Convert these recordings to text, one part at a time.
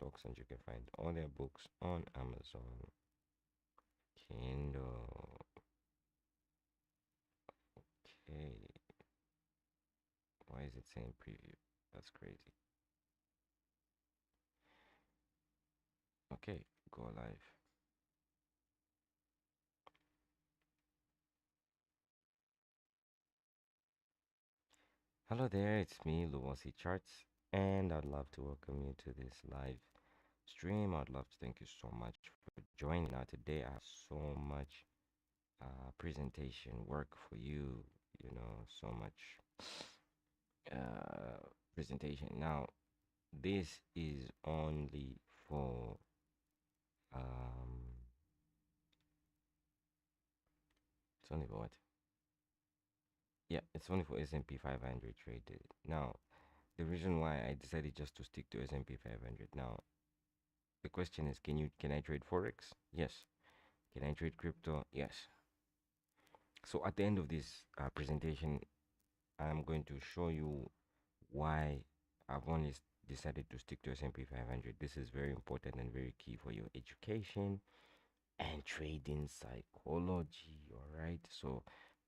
stocks, and you can find all their books on Amazon Kindle. Okay, why is it saying preview? That's crazy. Okay, go live. Hello there, it's me, Luwasi Charts, and I'd love to welcome you to this live stream. I'd love to thank you so much for joining. Now, today I have so much presentation work for you, so much presentation. Now, this is only for it's only for what? Yeah, it's only for S&P 500 traded. Now, the reason why I decided just to stick to S&P 500. Now, the question is, can I trade forex? Yes. Can I trade crypto? Yes. So at the end of this presentation, I'm going to show you why I've only decided to stick to S&P 500. This is very important and very key for your education and trading psychology. All right. So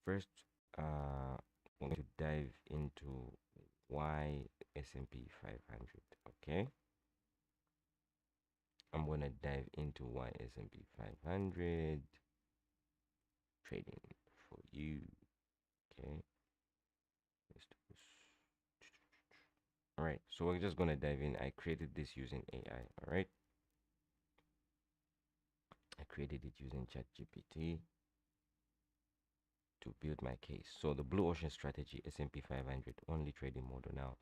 first, we're going to dive into why S&P 500. Okay. I'm gonna dive into why S&P 500 trading for you. Okay. All right. So we're just gonna dive in. I created this using AI. All right. I created it using ChatGPT to build my case. So the blue ocean strategy, S&P 500 only trading model. Now,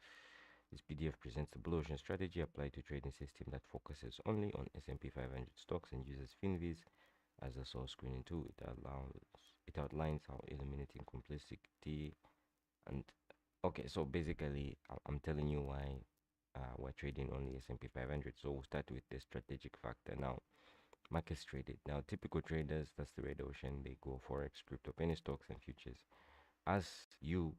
this PDF presents the blue ocean strategy applied to trading system that focuses only on S&P 500 stocks and uses FinViz as a source screening tool. It outlines how eliminating complexity and okay. So basically, I'm telling you why we're trading only S&P 500. So we'll start with the strategic factor now. Markets traded. Now, typical traders, that's the red ocean, they go forex, crypto, penny stocks, and futures. As you're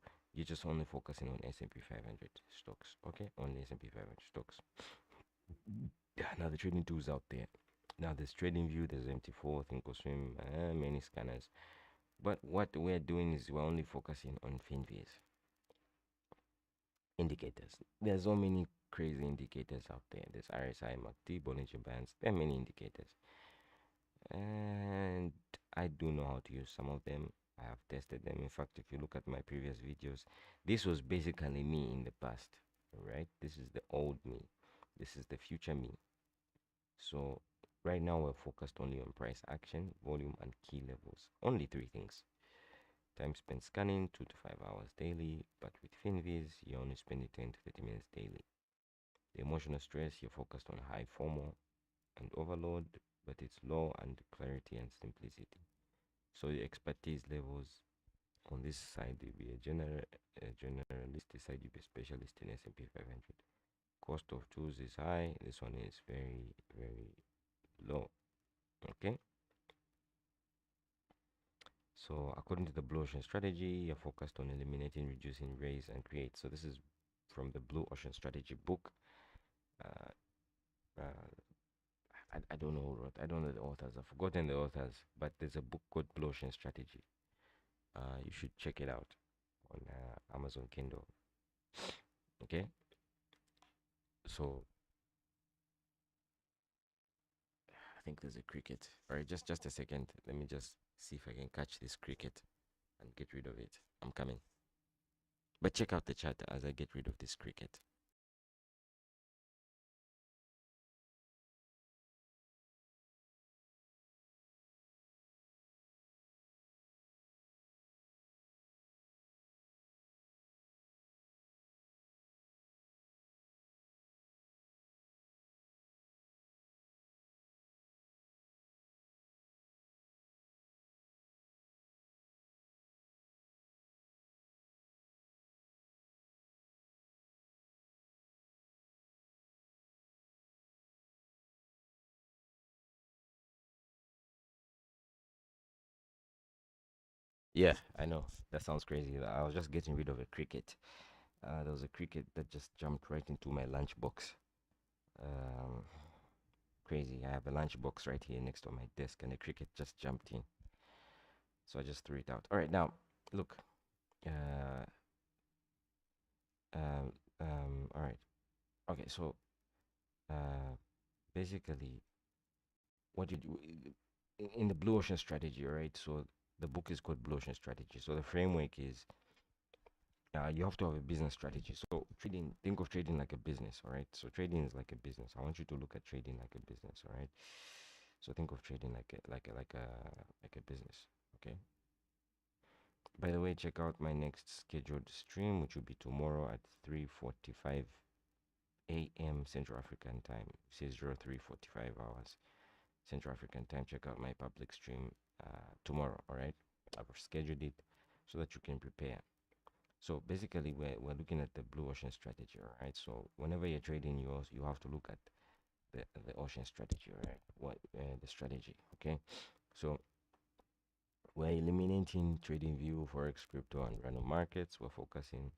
just only focusing on S&P 500 stocks, okay? Only S&P 500 stocks. Yeah, now the trading tools out there. Now there's TradingView, there's MT4, Thinkorswim, many scanners. But what we're doing is we're only focusing on FinViz indicators. There's so many crazy indicators out there. There's RSI, MACD, Bollinger Bands. There are many indicators. And I do know how to use some of them. I have tested them. In fact, if you look at my previous videos, this was basically me in the past, right? This is the old me. This is the future me. So right now we're focused only on price action, volume, and key levels. Only three things. Time spent scanning, 2 to 5 hours daily, but with FinViz, you only spend 10 to 30 minutes daily. The emotional stress, you're focused on high FOMO and overload, but it's low and clarity and simplicity. So the expertise levels on this side will be a generalist. This side will be a specialist in S&P 500. Cost of tools is high. This one is very, very low. Okay. So according to the Blue Ocean strategy, you're focused on eliminating, reducing, raise, and create. So this is from the Blue Ocean strategy book. Uh, uh, I don't know who wrote. I don't know the authors. I've forgotten the authors, but there's a book called Blue Ocean Strategy. You should check it out on Amazon Kindle. Okay. So I think there's a cricket. All right, just a second. Let me just see if I can catch this cricket and get rid of it. I'm coming. But check out the chat as I get rid of this cricket. Yeah, I know. That sounds crazy. I was just getting rid of a cricket. There was a cricket that just jumped right into my lunchbox. Um, crazy. I have a lunchbox right here next to my desk, and a cricket just jumped in, so I just threw it out. All right, now look. Uh, um, all right. Okay, so uh, basically, what did you in the blue ocean strategy, right? So the book is called Blue Ocean Strategy. So the framework is you have to have a business strategy. So trading, think of trading like a business, all right? So trading is like a business. I want you to look at trading like a business, all right? So think of trading like a business, okay? By the way, check out my next scheduled stream, which will be tomorrow at 3:45 a.m. Central African time. It says 03:45 hours Central African time. Check out my public stream tomorrow, all right? I've scheduled it so that you can prepare. So basically, we're looking at the blue ocean strategy, all right? So whenever you're trading, you have to look at the ocean strategy, all right? What the strategy, okay? So we're eliminating trading view, forex, crypto, and random markets. We're focusing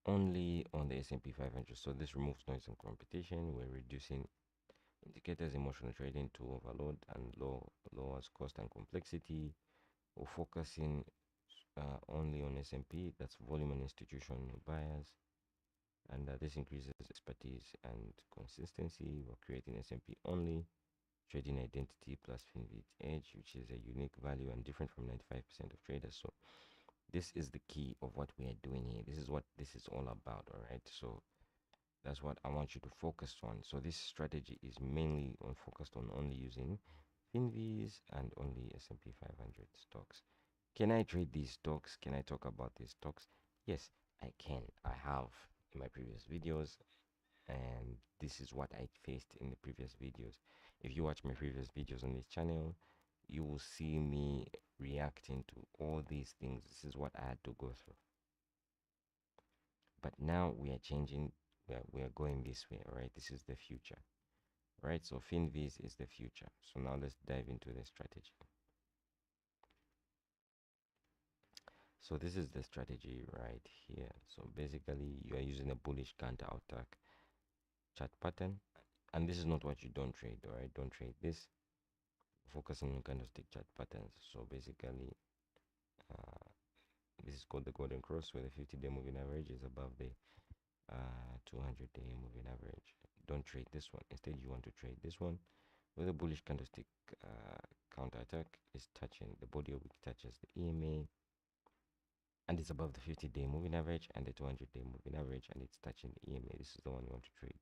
only on the S&P 500. So this removes noise and competition. We're reducing indicators, emotional trading to overload and lowers cost and complexity. We're focusing only on S&P. That's volume and institutional buyers. And this increases expertise and consistency. We're creating S&P only trading identity plus FinVit edge, which is a unique value and different from 95% of traders. So this is the key of what we are doing here. This is what this is all about, all right? So that's what I want you to focus on. So this strategy is mainly on focused on only using FinVs and only S&P 500 stocks. Can I trade these stocks? Can I talk about these stocks? Yes, I can. I have in my previous videos, and this is what I faced in the previous videos. If you watch my previous videos on this channel, you will see me reacting to all these things. This is what I had to go through. But now we are changing. We are going this way. All right, this is the future. Right, so FinVis is the future. So now let's dive into the strategy. So this is the strategy right here. So basically, you are using a bullish counter attack chart pattern, and this is not what you don't trade. All right, don't trade this. Focusing on candlestick chart patterns. So basically, uh, this is called the golden cross, where the 50-day moving average is above the 200-day moving average. Don't trade this one. Instead, you want to trade this one, where the bullish candlestick counter attack is touching the body of which touches the EMA, and it's above the 50-day moving average and the 200-day moving average, and it's touching the EMA. This is the one you want to trade.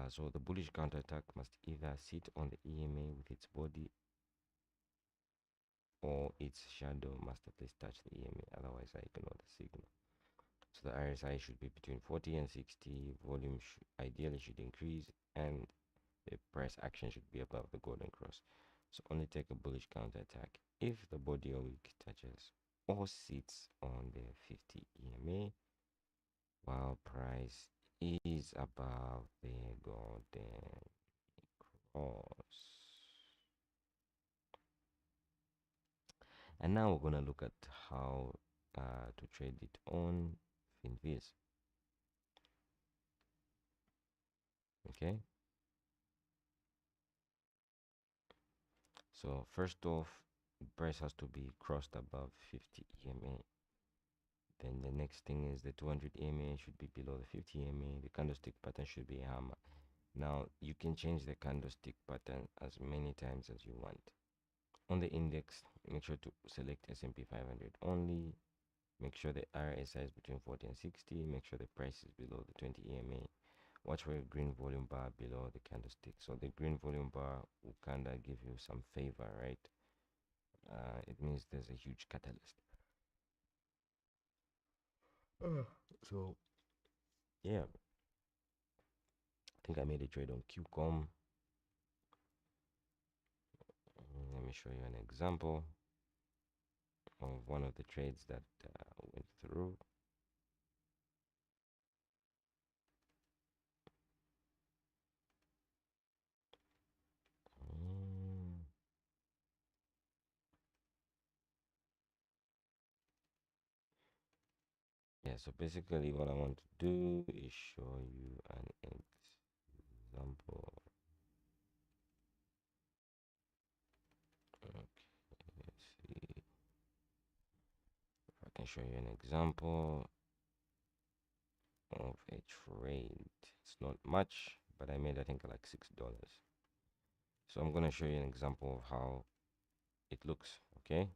So the bullish counterattack must either sit on the EMA with its body, or its shadow must at least touch the EMA, otherwise I ignore the signal. So the RSI should be between 40 and 60, volume ideally should increase, and the price action should be above the golden cross. So only take a bullish counterattack if the body or wick touches or sits on the 50 EMA, while price is above the golden cross. And now we're going to look at how to trade it on FinViz. Okay. So first off, price has to be crossed above 50 EMA. Then the next thing is the 200 EMA should be below the 50 EMA. The candlestick pattern should be a hammer. Now you can change the candlestick pattern as many times as you want. On the index, make sure to select S&P 500 only. Make sure the RSI is between 40 and 60. Make sure the price is below the 20 EMA. Watch for a green volume bar below the candlestick. So the green volume bar will kind of give you some favor, right? It means there's a huge catalyst. So yeah, I think I made a trade on QCOM. Let me show you an example of one of the trades that went through. Yeah, so basically what I want to do is show you an example. show you an example of a trade. It's not much, but I made, I think, like $6. So I'm gonna show you an example of how it looks. Okay.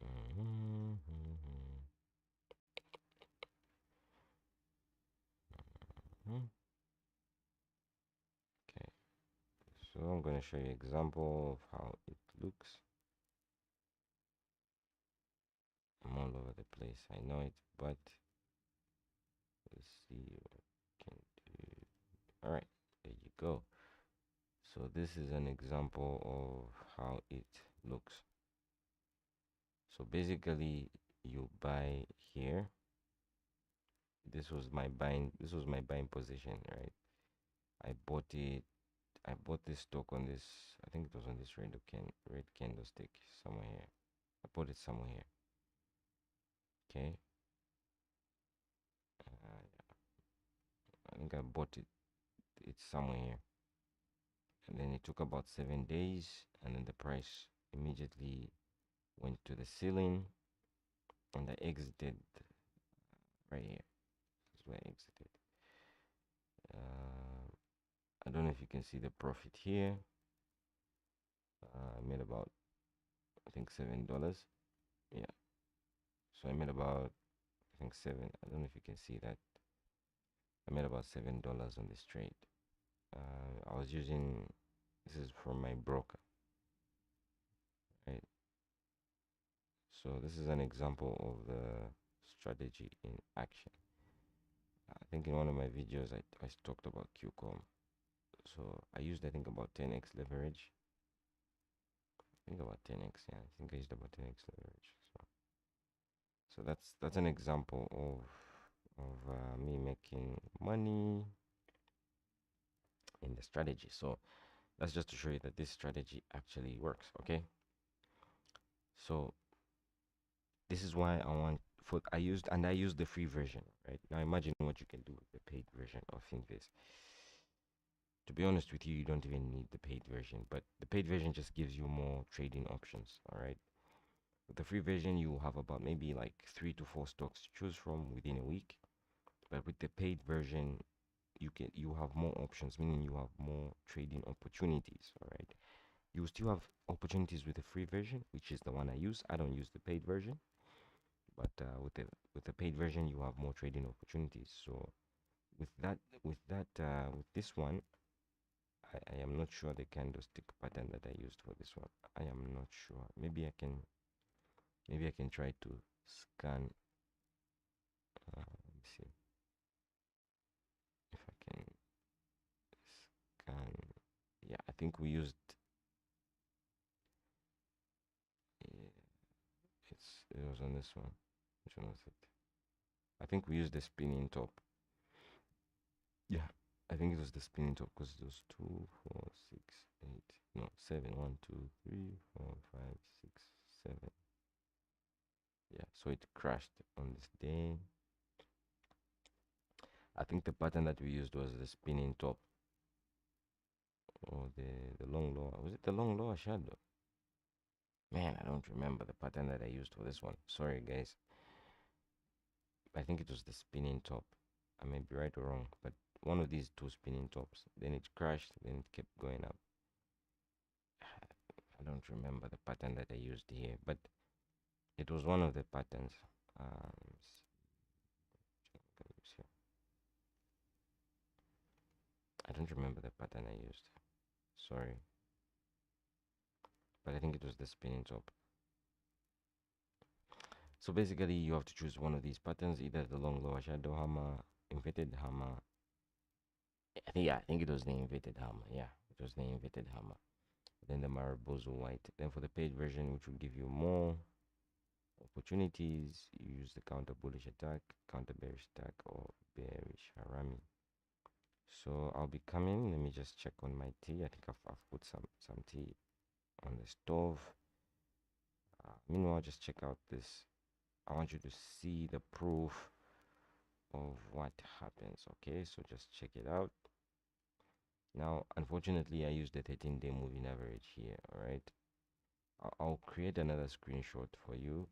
Mm-hmm. Mm-hmm. Okay, so I'm gonna show you an example of how it looks. I'm all over the place, I know it, but let's see what I can do. All right, there you go. So this is an example of how it looks. So basically, you buy here. This was my buying position, right? I bought it. I bought this stock on this. I think it was on this red candlestick somewhere here. I bought it somewhere here. Okay. I think I bought it. It's somewhere here. And then it took about 7 days, and then the price immediately went to the ceiling, and I exited right here. This is where I exited. I don't know if you can see the profit here. I made about, I think, $7. Yeah. So I made about, I think, seven. I don't know if you can see that. I made about $7 on this trade. I was using, this is from my broker, right? So this is an example of the strategy in action. I think in one of my videos I talked about QCOM. So I used, I think, about 10x leverage. I think about 10x. Yeah, I think I used about 10x leverage. So that's an example of me making money in the strategy. So that's just to show you that this strategy actually works. Okay. So this is why I used the free version, right? Now imagine what you can do with the paid version of Finviz. To be honest with you, you don't even need the paid version, but the paid version just gives you more trading options. All right. With the free version, you have about maybe like 3 to 4 stocks to choose from within a week. But with the paid version, you have more options, meaning you have more trading opportunities. All right. You still have opportunities with the free version, which is the one I use. I don't use the paid version, but with the paid version, you have more trading opportunities. So with this one, I am not sure the candlestick pattern that I used for this one. I am not sure. Maybe I can try to scan. Let me see if I can scan. Yeah, I think we used. It was on this one. Which one was it? I think we used the spinning top. Yeah, I think it was the spinning top because it was 2, 4, 6, 8, no, 7, 1, 2, 3, 4, 5, 6, 7. Yeah, so it crashed on this day. I think the pattern that we used was the spinning top or the long lower. Was it the long lower shadow? Man, I don't remember the pattern that I used for this one. Sorry, guys. I think it was the spinning top. I may be right or wrong, but one of these two spinning tops. Then it crashed, then it kept going up. I don't remember the pattern that I used here, but it was one of the patterns. I don't remember the pattern I used. Sorry. But I think it was the spinning top. So basically, you have to choose one of these patterns, either the long lower shadow hammer, inverted hammer. I think it was the inverted hammer. Yeah, it was the inverted hammer. Then the Mariposa white. Then for the paid version, which will give you more opportunities, you use the counter bullish attack, counter bearish attack, or bearish harami. So I'll be coming. Let me just check on my tea. I think I've put some tea on the stove. Meanwhile, just check out this. I want you to see the proof of what happens. Okay, so just check it out. Now, unfortunately, I used the 13-day moving average here. All right. I'll create another screenshot for you.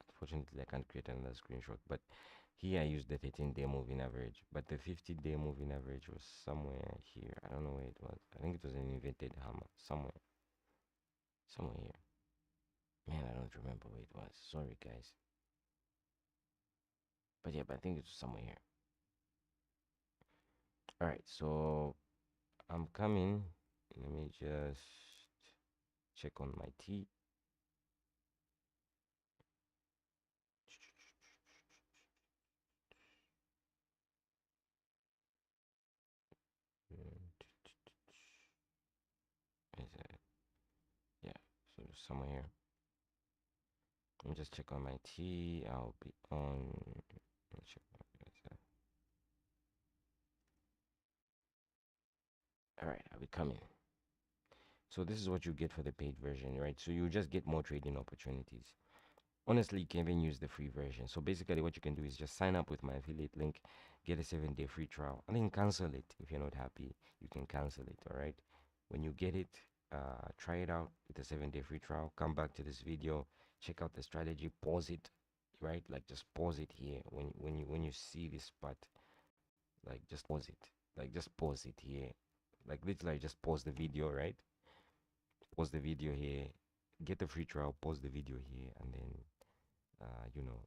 Unfortunately, I can't create another screenshot, but here I used the 13-day moving average, but the 50-day moving average was somewhere here. I don't know where it was. I think it was an inverted hammer somewhere. Somewhere here. Man, I don't remember where it was. Sorry, guys. But yeah, but I think it's somewhere here. All right, so I'm coming. Let me just check on my T. Is it? Yeah, so somewhere here. Let me just check on my T. I'll be on. Let's check. All right, I'll be coming. So this is what you get for the paid version, right? So you just get more trading opportunities. Honestly, you can even use the free version. So basically what you can do is just sign up with my affiliate link, get a 7-day free trial, and then cancel it. If you're not happy, you can cancel it. All right, when you get it, try it out with a 7-day free trial. Come back to this video, check out the strategy, pause it, right? Like just pause it here when you see this spot, like just pause it, like just pause it here, like literally just pause the video, right? Pause the video here, get the free trial, pause the video here, and then you know,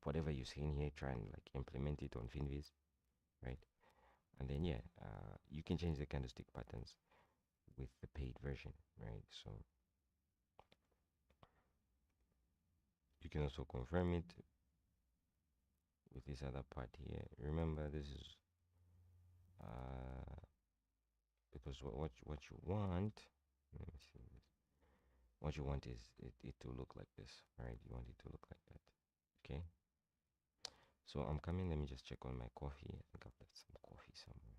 whatever you're seeing here, try and like implement it on Finviz, right? And then yeah, you can change the candlestick patterns with the paid version, right? So you can also confirm it with this other part here. Remember, this is uh, because what you want. Let me see this. What you want is it to look like this, right? You want it to look like that, okay? So I'm coming. Let me just check on my coffee. I think I've left some coffee somewhere.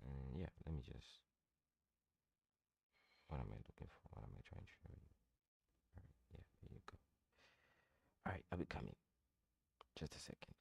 And yeah, let me just. What am I looking for? What am I trying to show you? All right, yeah, there you go. All right, I'll be coming. Just a second.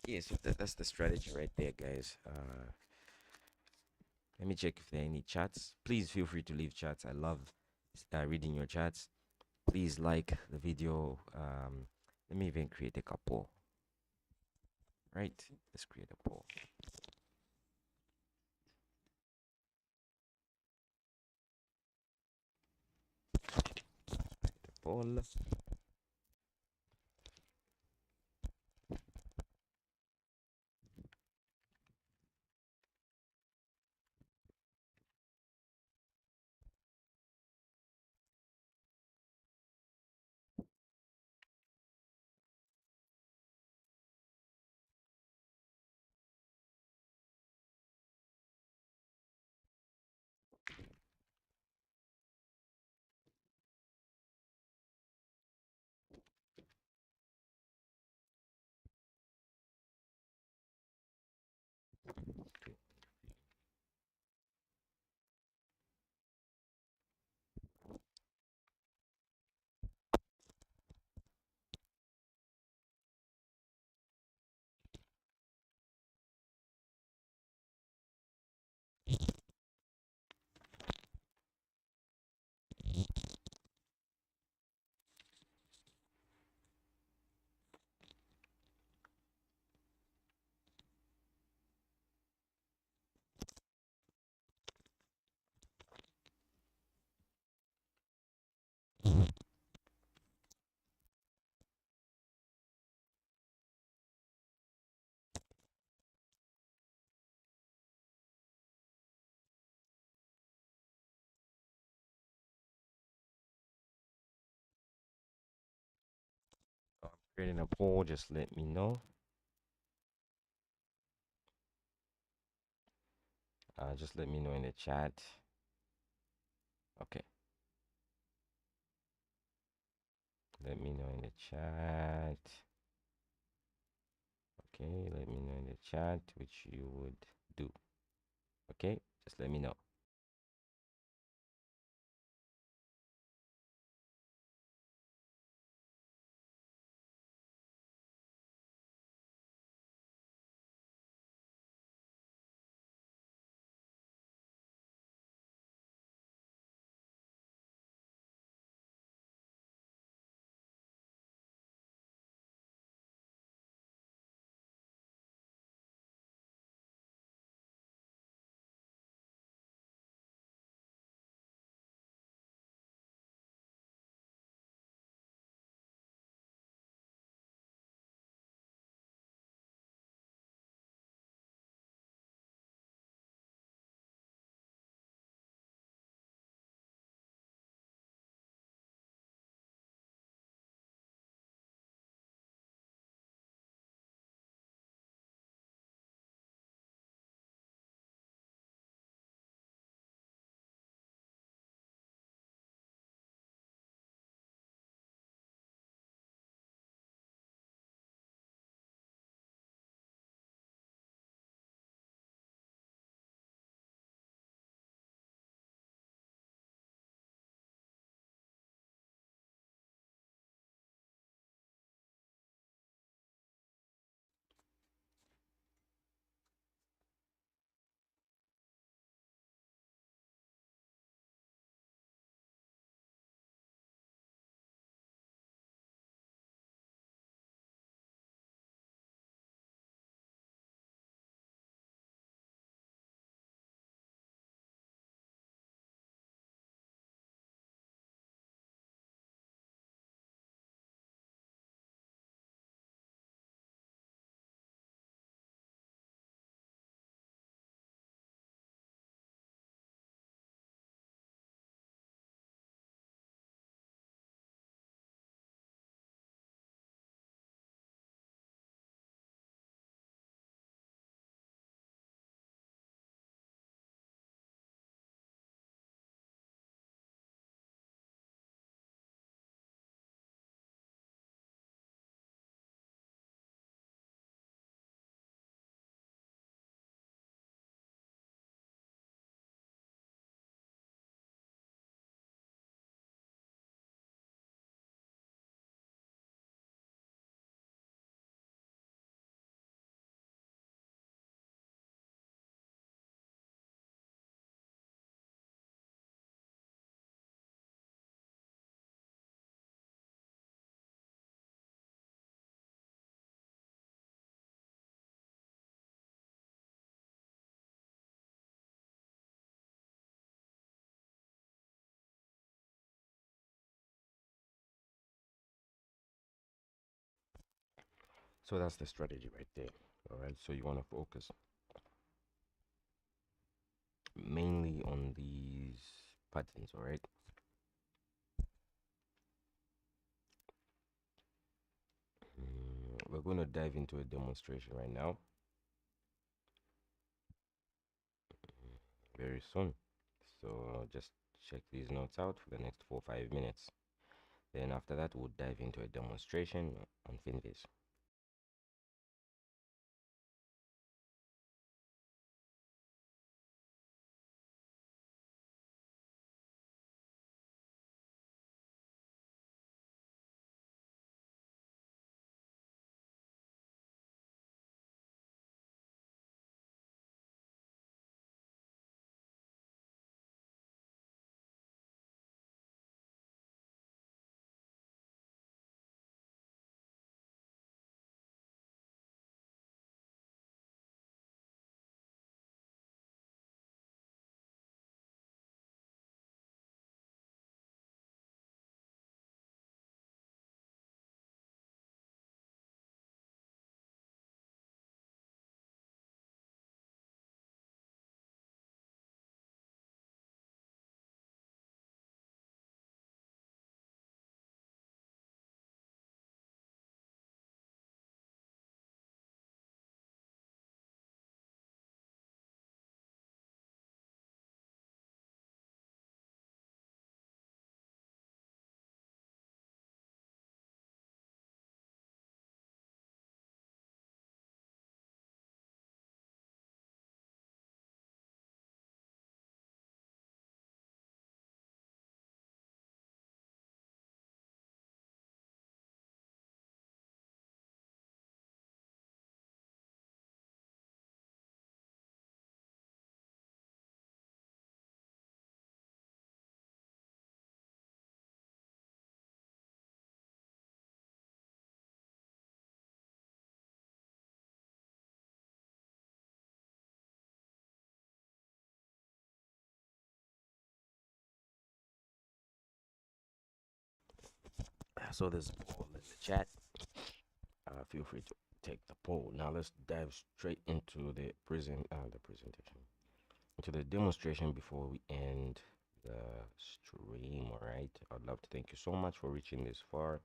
Yeah, so that's the strategy right there, guys. Let me check if there are any chats. Please feel free to leave chats. I love reading your chats. Please like the video. Let me even create a couple. Right? Let's create a poll. Poll. Creating a poll, just let me know. Just let me know in the chat. Okay. Let me know in the chat. Okay, let me know in the chat which you would do. Okay, just let me know. So that's the strategy right there. All right. So you want to focus mainly on these patterns. All right. We're going to dive into a demonstration right now very soon. So just check these notes out for the next 4 or 5 minutes. Then after that, we'll dive into a demonstration on Finviz. saw this poll in the chat. Feel free to take the poll. Now let's dive straight into the presentation, into the demonstration before we end the stream. All right. I'd love to thank you so much for reaching this far.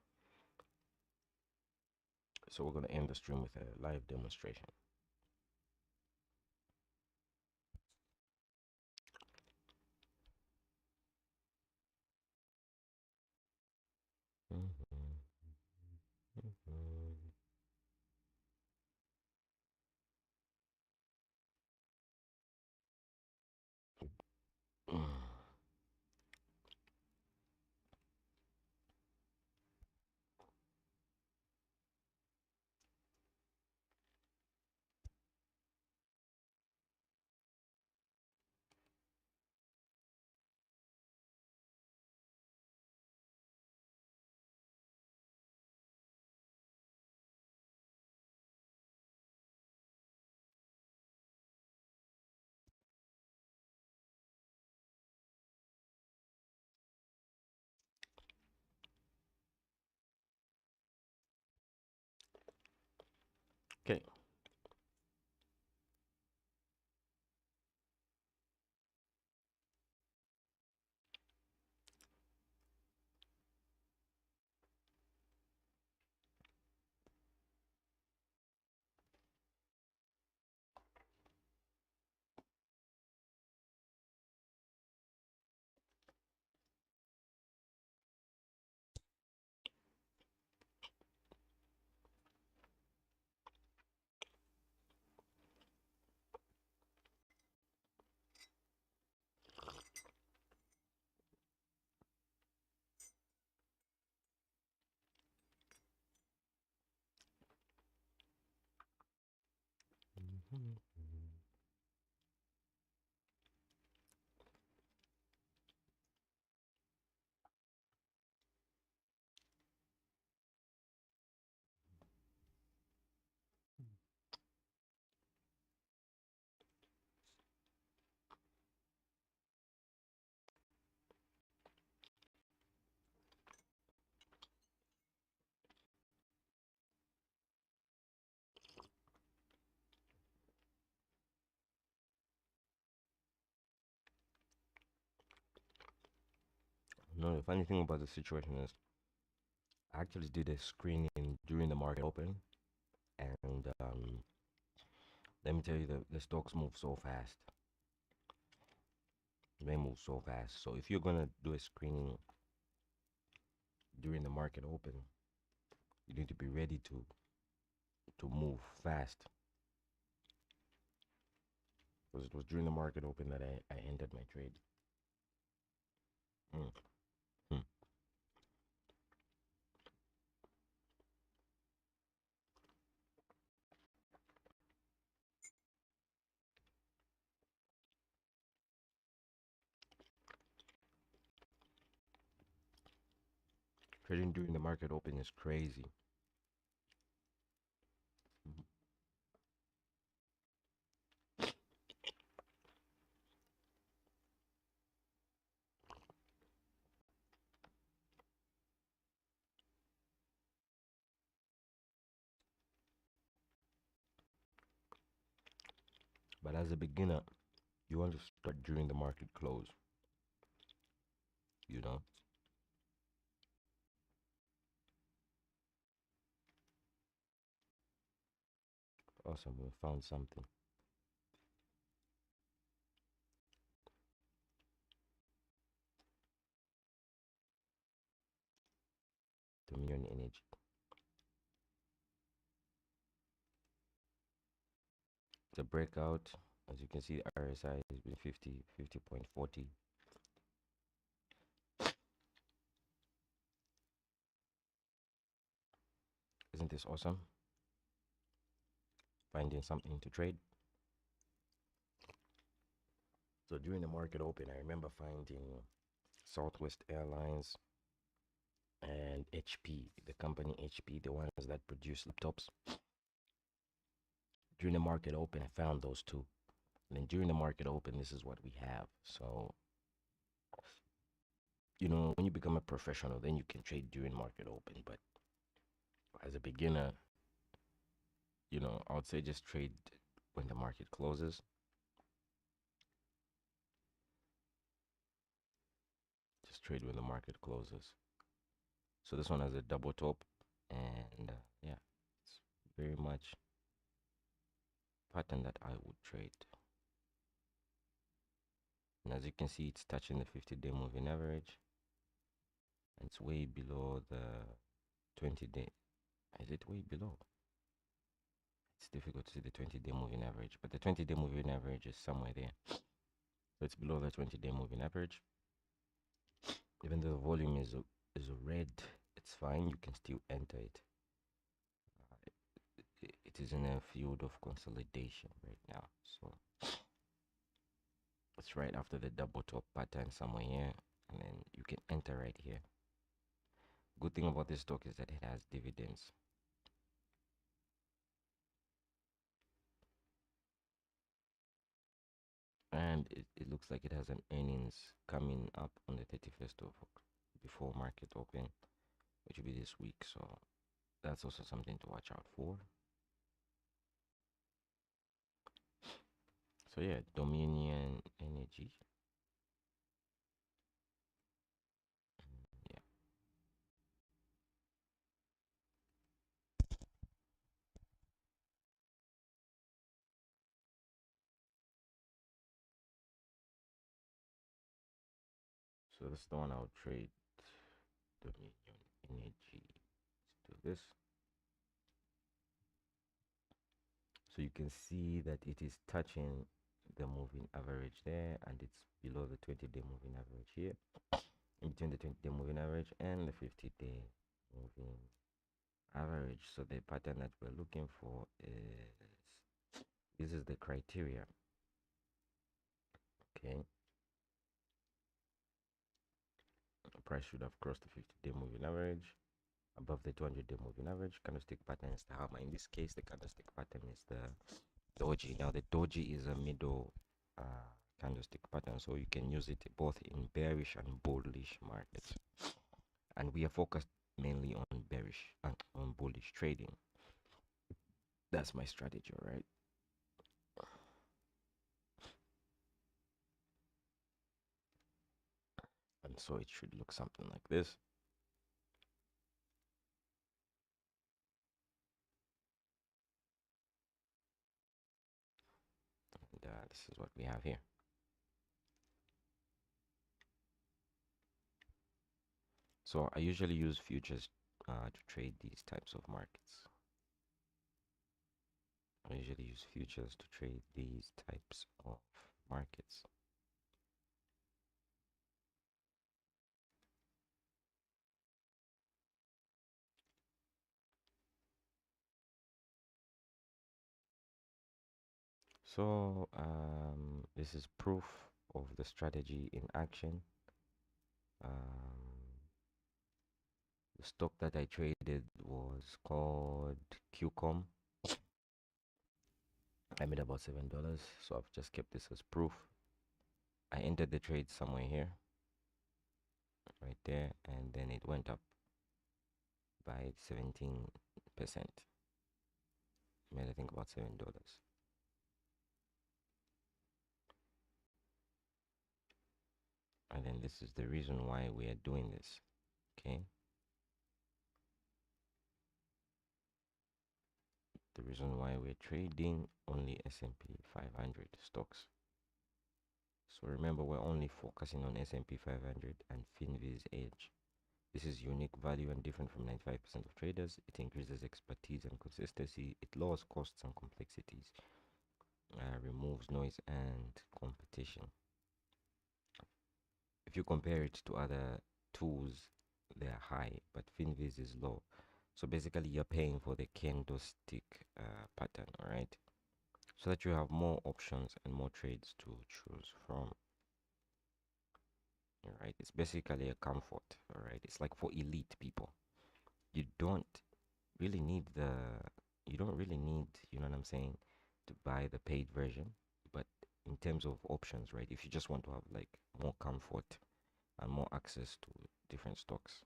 So we're gonna end the stream with a live demonstration. Okay. No, the funny thing about the situation is I actually did a screening during the market open, and let me tell you, the stocks move so fast. They move so fast. So if you're gonna do a screening during the market open, you need to be ready to move fast. Because it was during the market open that I ended my trade. Mm. Hmm. Trading during the market open is crazy. Mhm. But as a beginner, you want to start during the market close. You know, awesome. We found something. Dominion Energy. It's a breakout. As you can see, the RSI has been 50.40. Isn't this awesome? Finding something to trade. So during the market open, I remember finding Southwest Airlines and HP, the company HP, the ones that produce laptops. During the market open, I found those two. And then during the market open, this is what we have. So when you become a professional, then you can trade during market open. But as a beginner, I would say just trade when the market closes. Just trade when the market closes. So this one has a double top, and yeah, it's very much pattern that I would trade. And as you can see, it's touching the 50-day moving average. And it's way below the 20-day. Is it way below? It's difficult to see the 20-day moving average, but the 20-day moving average is somewhere there. So it's below the 20-day moving average. Even though the volume is red, it's fine. You can still enter it. It is in a field of consolidation right now. So it's right after the double top pattern somewhere here, and then you can enter right here. Good thing about this stock is that it has dividends. And it looks like it has an earnings coming up on the 31st of before market open, which will be this week. So that's also something to watch out for. So yeah, Dominion Energy. Yeah. So that's the one I'll trade. Dominion Energy. Let's do this. So you can see that it is touching the moving average there, and it's below the 20-day moving average here, in between the 20-day moving average and the 50-day moving average. So the pattern that we're looking for is, this is the criteria. Okay, the price should have crossed the 50-day moving average, above the 200-day moving average. Candlestick pattern is the hammer. In this case, the candlestick pattern is the doji. Now the doji is a middle candlestick pattern, so you can use it both in bearish and bullish markets, and we are focused mainly on bearish and on bullish trading. That's my strategy, all right? And so it should look something like this. And this is what we have here. So I usually use futures to trade these types of markets. I usually use futures to trade these types of markets. So this is proof of the strategy in action. The stock that I traded was called QCOM. I made about $7, so I've just kept this as proof. I entered the trade somewhere here, right there, and then it went up by 17%. Made I think about $7. And then this is the reason why we are doing this. Okay. The reason why we're trading only S&P 500 stocks. So remember, we're only focusing on S&P 500 and FinViz Edge. This is unique value and different from 95% of traders. It increases expertise and consistency. It lowers costs and complexities. Removes noise and competition. If you compare it to other tools, they are high, but FinViz is low. So basically, you're paying for the candlestick pattern, all right? So that you have more options and more trades to choose from. All right, it's basically a comfort. All right, it's like for elite people. You don't really need you don't really need, you know what I'm saying, to buy the paid version. But in terms of options, right, if you just want to have like more comfort and more access to different stocks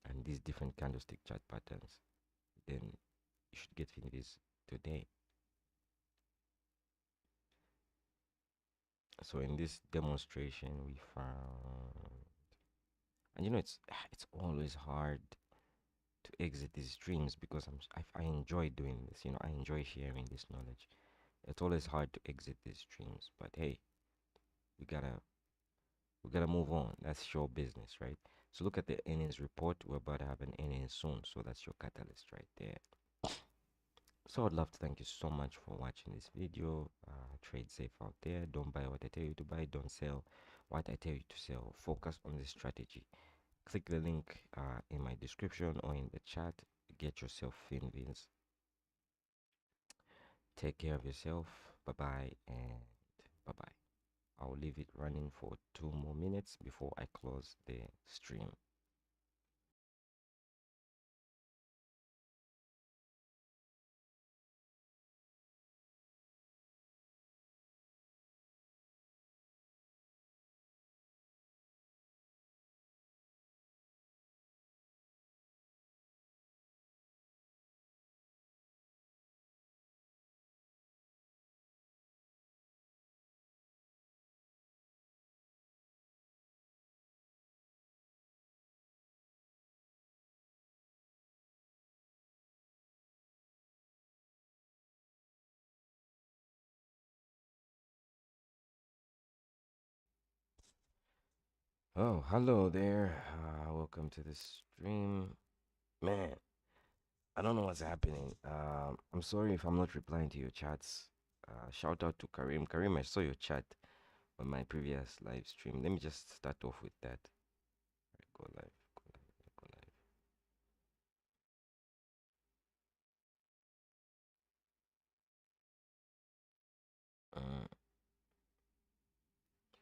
and these different candlestick chart patterns, then you should get FinViz today. So in this demonstration, we found, and it's always hard to exit these streams because I enjoy doing this. I enjoy sharing this knowledge. It's always hard to exit these streams, but hey, we gotta move on. That's show business, right? So look at the earnings report. We're about to have an earnings soon, so that's your catalyst right there. So I'd love to thank you so much for watching this video. Trade safe out there. Don't buy what I tell you to buy. Don't sell what I tell you to sell. Focus on the strategy. Click the link in my description or in the chat. Get yourself FinViz. Take care of yourself. Bye bye and bye bye. I'll leave it running for 2 more minutes before I close the stream. Oh, hello there. Welcome to the stream. Man, I don't know what's happening. I'm sorry if I'm not replying to your chats. Shout out to Karim. Karim, I saw your chat on my previous live stream. Let me just start off with that. Right, go live, go live, go live.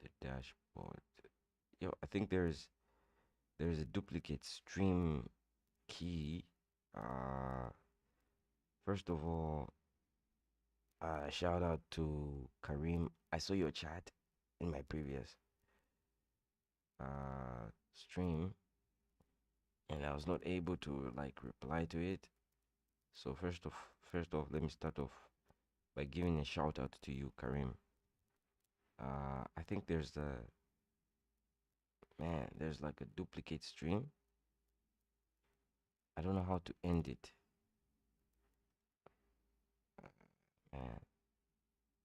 The dashboard. Yo, I think there's a duplicate stream key. Uh, First of all, shout out to Karim. I saw your chat in my previous stream, and I was not able to like reply to it. So first off, let me start off by giving a shout out to you, Karim. I think there's like a duplicate stream. I don't know how to end it.